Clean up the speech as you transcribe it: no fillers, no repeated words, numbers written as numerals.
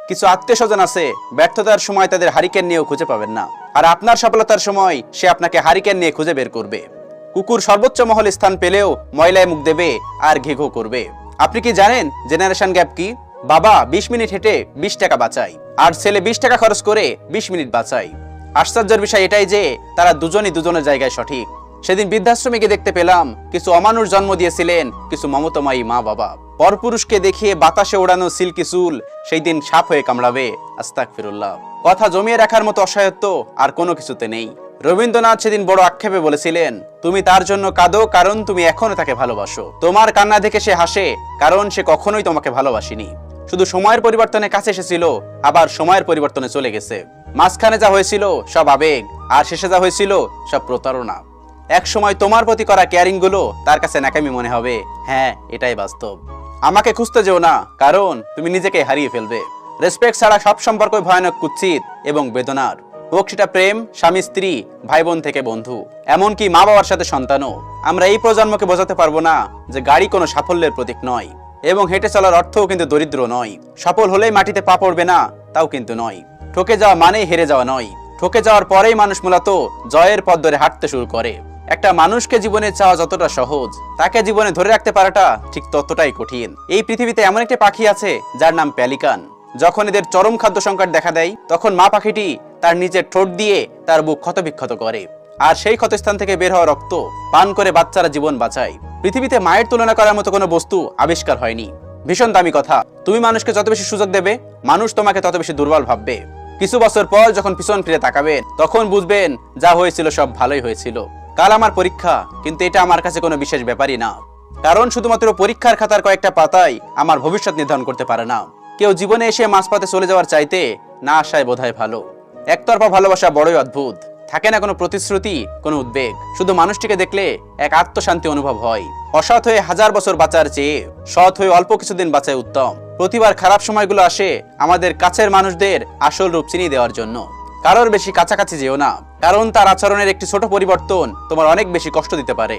কিছু আত্মীয় স্বজন আছে ব্যর্থতার সময় তাদের হারিকেন নিয়েও খুঁজে পাবেন না, আর আপনার সফলতার সময় সে আপনাকে হারিকেন নিয়ে খুঁজে বের করবে। কুকুর সর্বোচ্চ মহল স্থান পেলেও ময়লায় মুখ দেবে আর ঘেঘো করবে। আপনি কি জানেন জেনারেশন গ্যাপ কি? বাবা 20 মিনিট হেঁটে 20 টাকা বাঁচায়, আর ছেলে 20 টাকা খরচ করে 20 মিনিট বাঁচায়। আশ্চর্যের বিষয় এটাই যে তারা দুজনই দুজনের জায়গায় সঠিক। সেদিন বৃদ্ধাশ্রমে গিয়ে দেখতে পেলাম কিছু অমানুষ জন্ম দিয়েছিলেন কিছু মমতাময়ী মা বাবা। পরপুরুষকে দেখিয়ে বাতাসে ওড়ানো সিল্কি চুল সেই দিন সাপ হয়ে কামড়াবে। আস্তাগফিরুল্লাহ। কথা জমিয়ে রাখার মতো অসহায়ত্ব আর কোনো কিছুতে নেই। রবীন্দ্রনাথ সেদিন বড় আক্ষেপে বলেছিলেন, তুমি তার জন্য কাঁদো কারণ তুমি এখনো তাকে ভালোবাসো। তোমার কান্না দেখে সে হাসে কারণ সে কখনোই তোমাকে ভালোবাসেনি। শুধু সময়ের পরিবর্তনে কাছে এসেছিল, আবার সময়ের পরিবর্তনে চলে গেছে। মাঝখানে যা হয়েছিল সব আবেগ, আর শেষে যা হয়েছিল সব প্রতারণা। এক সময় তোমার প্রতি করা কেয়ারিং গুলো তার কাছে নাকামি মনে হবে। হ্যাঁ, এটাই বাস্তব। আমাকে খুঁজতে যেও না, কারণ তুমি নিজেকে হারিয়ে ফেলবে। রেসপেক্ট ছাড়া সব সম্পর্কই ভয়ানক, কুৎসিত এবং বেদনার। হোক সেটা প্রেম, স্বামী স্ত্রী, ভাই বোন থেকে বন্ধু, এমনকি মা বাবার সাথে সন্তানও। আমরা এই প্রজন্মকে বোঝাতে পারবো না যে গাড়ি কোনো সাফল্যের প্রতীক নয়, এবং হেঁটে চলার অর্থও কিন্তু দরিদ্র নয়। সফল হলেই মাটিতে পা পড়বে না, তাও কিন্তু নয়। ঠকে যাওয়া মানেই হেরে যাওয়া নয়। ঠকে যাওয়ার পরেই মানুষ মূলত জয়ের পথ ধরে হাঁটতে শুরু করে। একটা মানুষকে জীবনে চাওয়া যতটা সহজ, তাকে জীবনে ধরে রাখতে পারাটা ঠিক ততটাই কঠিন। এই পৃথিবীতে এমন একটা পাখি আছে যার নাম প্যালিকান। যখন এদের চরম খাদ্য সংকট দেখা দেয়, তখন মা পাখিটি তার নিজের ঠোঁট দিয়ে তার বুক ক্ষতবিক্ষত করে, আর সেই ক্ষতস্থান থেকে বের হওয়া রক্ত পান করে বাচ্চারা জীবন বাঁচায়। পৃথিবীতে মায়ের তুলনা করার মতো কোনো বস্তু আবিষ্কার হয়নি। ভীষণ দামি কথা। তুমি মানুষকে যত বেশি সুযোগ দেবে, মানুষ তোমাকে তত বেশি দুর্বল ভাববে। কিছু বছর পর যখন পিছন ফিরে তাকাবেন, তখন বুঝবেন যা হয়েছিল সব ভালোই হয়েছিল। কাল আমার পরীক্ষা, কিন্তু এটা আমার কাছে কোনো বিশেষ ব্যাপারই না, কারণ শুধুমাত্র পরীক্ষার খাতার কয়েকটা পাতাই আমার ভবিষ্যৎ নির্ধারণ করতে পারে না। কেউ জীবনে এসে মাঝপথে চলে যাওয়ার চাইতে না আসায় বোধহয় ভালো। একতরফা ভালোবাসা বড়ই অদ্ভুত। থাকে না কোনো প্রতিশ্রুতি, কোনো উদ্বেগ। শুধু মানুষটিকে দেখলে এক আত্মশান্তি অনুভব হয়। অসৎ হয়ে 1000 বছর বাঁচার চেয়ে সৎ হয়ে অল্প কিছুদিন বাঁচাই উত্তম। প্রতিবার খারাপ সময়গুলো আসে আমাদের কাছের মানুষদের আসল রূপ চিনিয়ে দেওয়ার জন্য। কারোর বেশি কাছাকাছি যেও না, কারণ তার আচরণের একটি ছোট পরিবর্তন তোমার অনেক বেশি কষ্ট দিতে পারে।